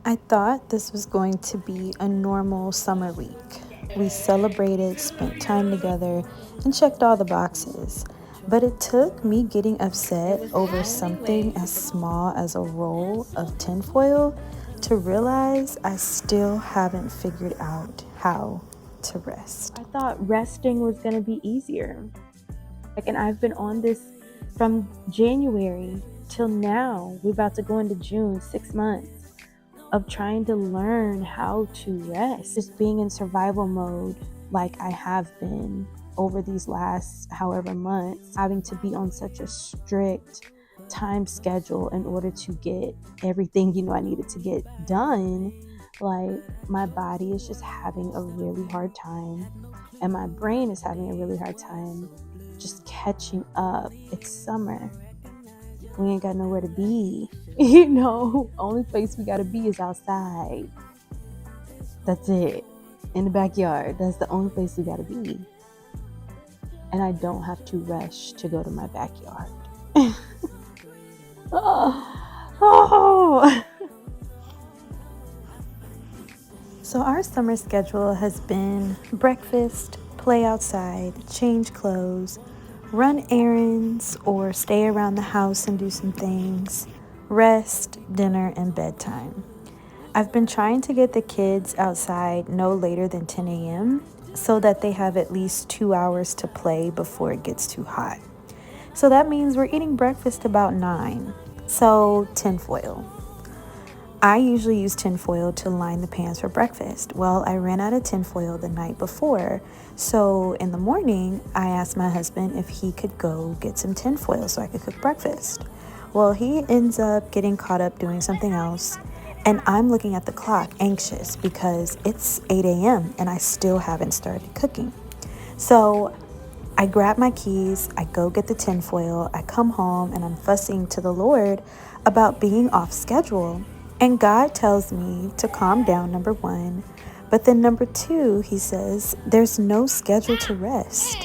I thought this was going to be a normal summer week. We celebrated, spent time together, and checked all the boxes. But it took me getting upset over something as small as a roll of tinfoil to realize I still haven't figured out how to rest. I thought resting was going to be easier. And I've been on this from January till now. We're about to go into June, 6 months of trying to learn how to rest. Just being in survival mode like I have been over these last however months, having to be on such a strict time schedule in order to get everything I needed to get done. Like, my body is just having a really hard time, and my brain is having a really hard time just catching up. It's summer. We ain't got nowhere to be. Only place we gotta be is outside. That's it. In the backyard. That's the only place we gotta be. And I don't have to rush to go to my backyard. Oh. So our summer schedule has been breakfast, play outside, change clothes, run errands or stay around the house and do some things, rest, dinner, and bedtime. I've been trying to get the kids outside no later than 10 a.m. so that they have at least 2 hours to play before it gets too hot. So that means we're eating breakfast about 9. So tinfoil. I usually use tinfoil to line the pans for breakfast. Well, I ran out of tinfoil the night before, so in the morning, I asked my husband if he could go get some tinfoil so I could cook breakfast. Well, he ends up getting caught up doing something else, and I'm looking at the clock anxious because it's 8 a.m. and I still haven't started cooking. So I grab my keys, I go get the tinfoil, I come home, and I'm fussing to the Lord about being off schedule. And God tells me to calm down, number 1. But then number 2, he says, there's no schedule to rest.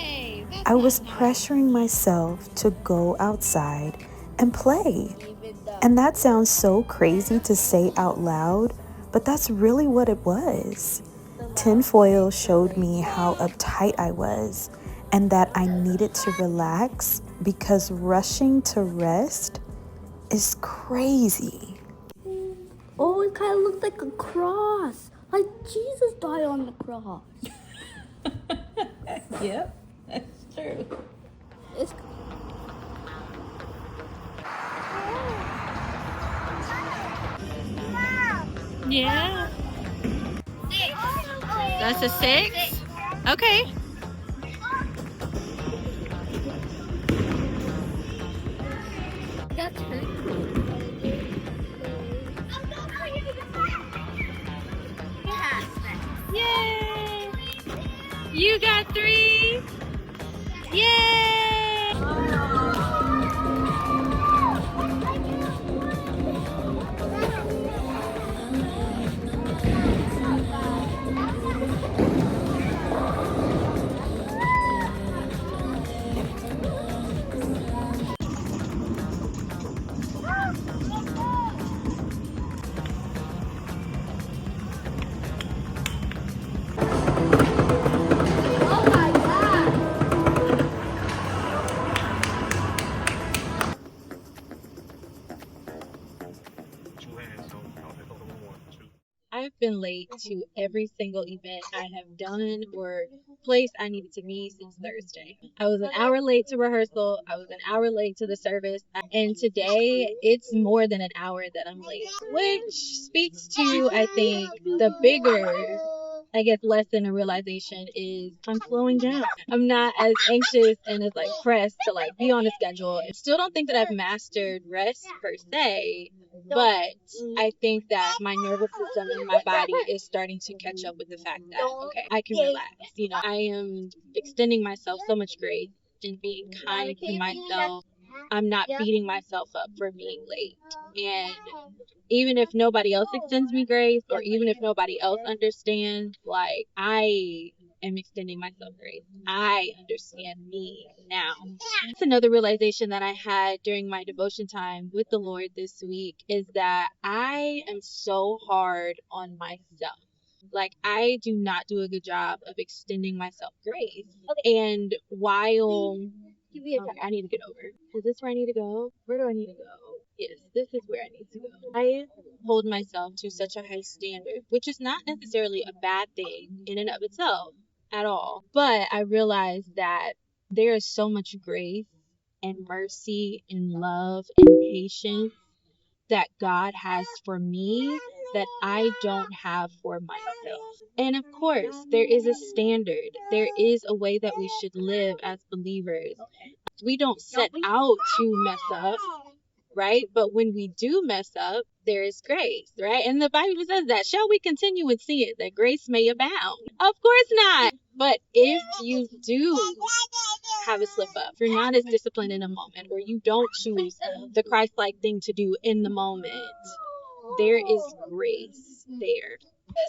I was pressuring myself to go outside and play. And that sounds so crazy to say out loud, but that's really what it was. Tinfoil showed me how uptight I was and that I needed to relax because rushing to rest is crazy. Oh, it kind of looks like a cross. Like Jesus died on the cross. Yep, that's true. Yeah. That's a 6? Okay. That's her. Yay! You got 3. Yay! I've been late to every single event I have done or place I needed to be since Thursday. I was an hour late to rehearsal. I was an hour late to the service. And today, it's more than an hour that I'm late, which speaks to, I think, the bigger, lesson and realization is I'm slowing down. I'm not as anxious and as pressed to be on a schedule. I still don't think that I've mastered rest per se, but I think that my nervous system and my body is starting to catch up with the fact that, okay, I can relax. I am extending myself so much grace and being kind to myself. I'm not beating myself up for being late. And even if nobody else extends me grace or even if nobody else understands, I am extending myself grace. I understand me now. That's another realization that I had during my devotion time with the Lord this week, is that I am so hard on myself. Like, I do not do a good job of extending myself grace. And while okay, I need to get over. Is this where I need to go? Where do I need to go? Yes, this is where I need to go. I hold myself to such a high standard, which is not necessarily a bad thing in and of itself at all. But I realize that there is so much grace and mercy and love and patience that God has for me that I don't have for myself. And of course, there is a standard. There is a way that we should live as believers. We don't set out to mess up, right? But when we do mess up, there is grace, right? And the Bible says that. Shall we continue in sin that grace may abound? Of course not. But if you do have a slip up, if you're not as disciplined in a moment, or you don't choose the Christ-like thing to do in the moment, there is grace there.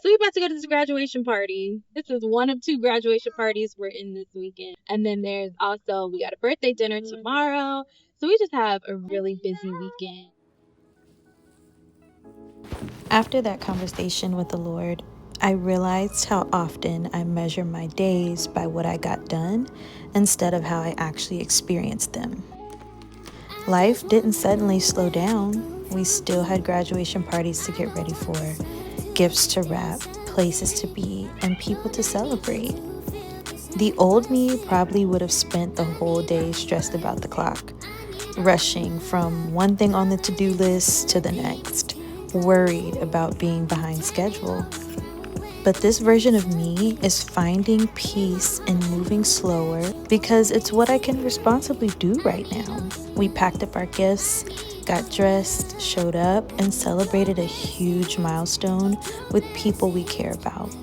So we're about to go to this graduation party. This is one of 2 graduation parties we're in this weekend. And then there's also, we got a birthday dinner tomorrow. So we just have a really busy weekend. After that conversation with the Lord, I realized how often I measure my days by what I got done instead of how I actually experienced them. Life didn't suddenly slow down. We still had graduation parties to get ready for, gifts to wrap, places to be, and people to celebrate. The old me probably would have spent the whole day stressed about the clock, rushing from one thing on the to-do list to the next, worried about being behind schedule. But this version of me is finding peace and moving slower because it's what I can responsibly do right now. We packed up our gifts, got dressed, showed up, and celebrated a huge milestone with people we care about.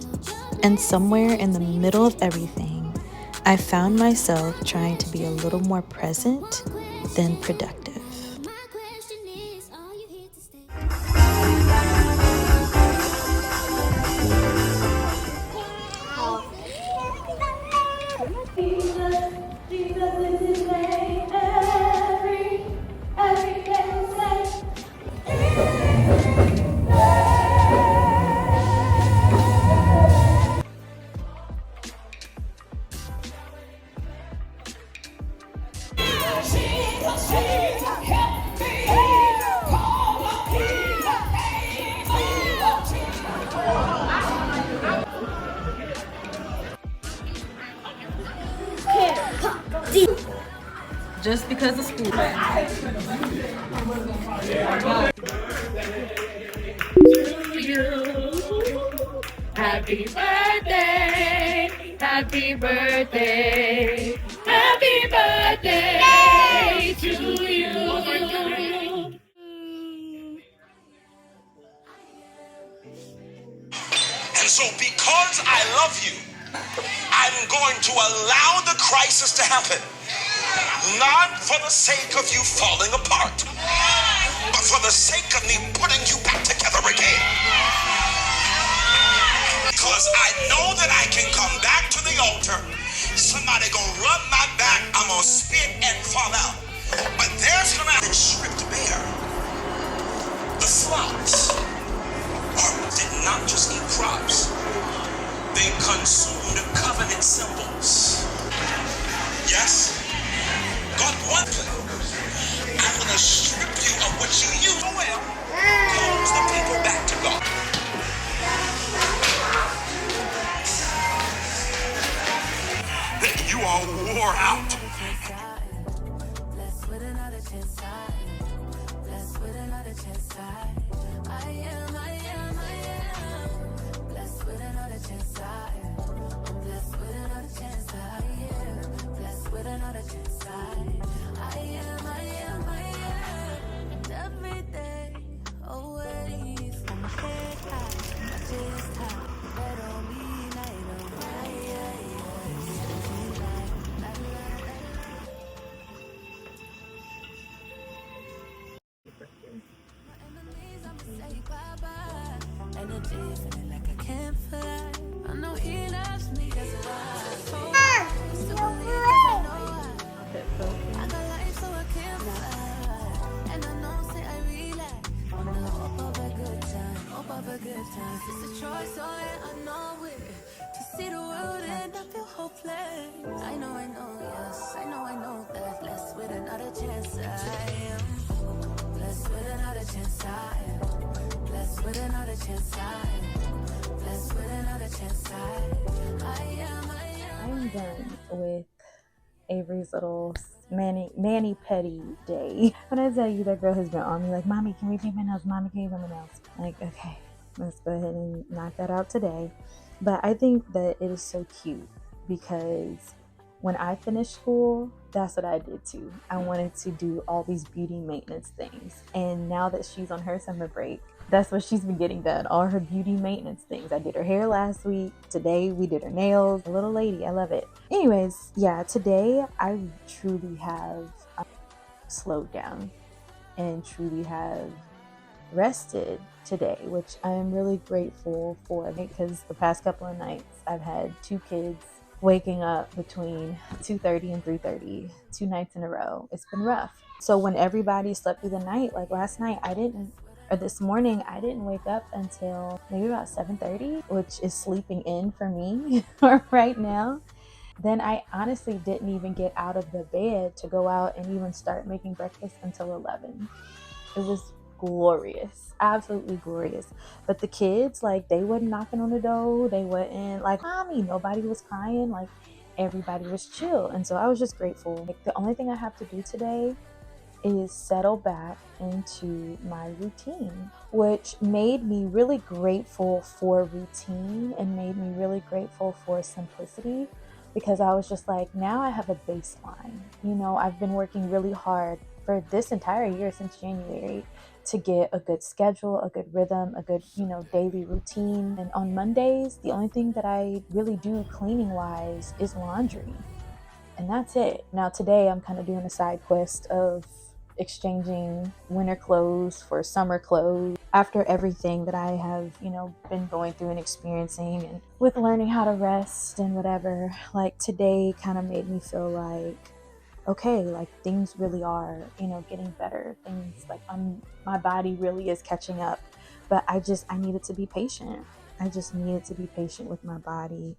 And somewhere in the middle of everything, I found myself trying to be a little more present than productive. Just because of school. Happy birthday, happy birthday, happy birthday to you. And so because I love you, I'm going to allow the crisis to happen. Not for the sake of you falling apart, but for the sake of me putting you back together again. Because I know that I can come back to the altar. Somebody gonna rub my back, I'm gonna spit and fall out. But there's gonna be stripped bare. The flocks did not just eat crops, they consumed covenant symbols. Yes? God wants it. I'm going to strip you of what you used well, calls the people back to God. That you are wore out. Energy feeling like I can't fly. I know he loves me, that's why. lifetimes. It's a choice, oh yeah, I know it. To see the world and I feel hopeless. I know, yes, I know that. Blessed with another chance, I am. Blessed with another chance, I am. Blessed with another chance, I am. Blessed with another chance, I am. I'm done with Avery's little mani petty day. When I tell you that girl has been on me like, mommy, can we paint my nails? Mommy, can you paint my nails? Like, okay, let's go ahead and knock that out today. But I think that it is so cute because when I finished school, that's what I did too. I wanted to do all these beauty maintenance things. And now that she's on her summer break, that's what she's been getting done, all her beauty maintenance things. I did her hair last week. Today we did her nails. A little lady, I love it. Anyways, yeah, today I truly have slowed down and truly have rested today, which I am really grateful for, because the past couple of nights I've had 2 kids waking up between 2:30 and 3:30, 2 nights in a row. It's been rough. So when everybody slept through the night, like last night, this morning, I didn't wake up until maybe about 7:30, which is sleeping in for me right now. Then I honestly didn't even get out of the bed to go out and even start making breakfast until 11. It was glorious, absolutely glorious. But the kids, like, they wasn't knocking on the door. They wasn't like, mommy. Nobody was crying. Like, everybody was chill. And so I was just grateful. Like, the only thing I have to do today is settle back into my routine, which made me really grateful for routine and made me really grateful for simplicity, because I was just like, now I have a baseline. You know, I've been working really hard for this entire year since January to get a good schedule, a good rhythm, a good, daily routine. And on Mondays, the only thing that I really do cleaning wise is laundry. And that's it. Now today I'm kind of doing a side quest of exchanging winter clothes for summer clothes after everything that I have, been going through and experiencing, and with learning how to rest and whatever. Like, today kind of made me feel like, okay, like things really are, getting better. Things like my body really is catching up. But I needed to be patient. I just needed to be patient with my body.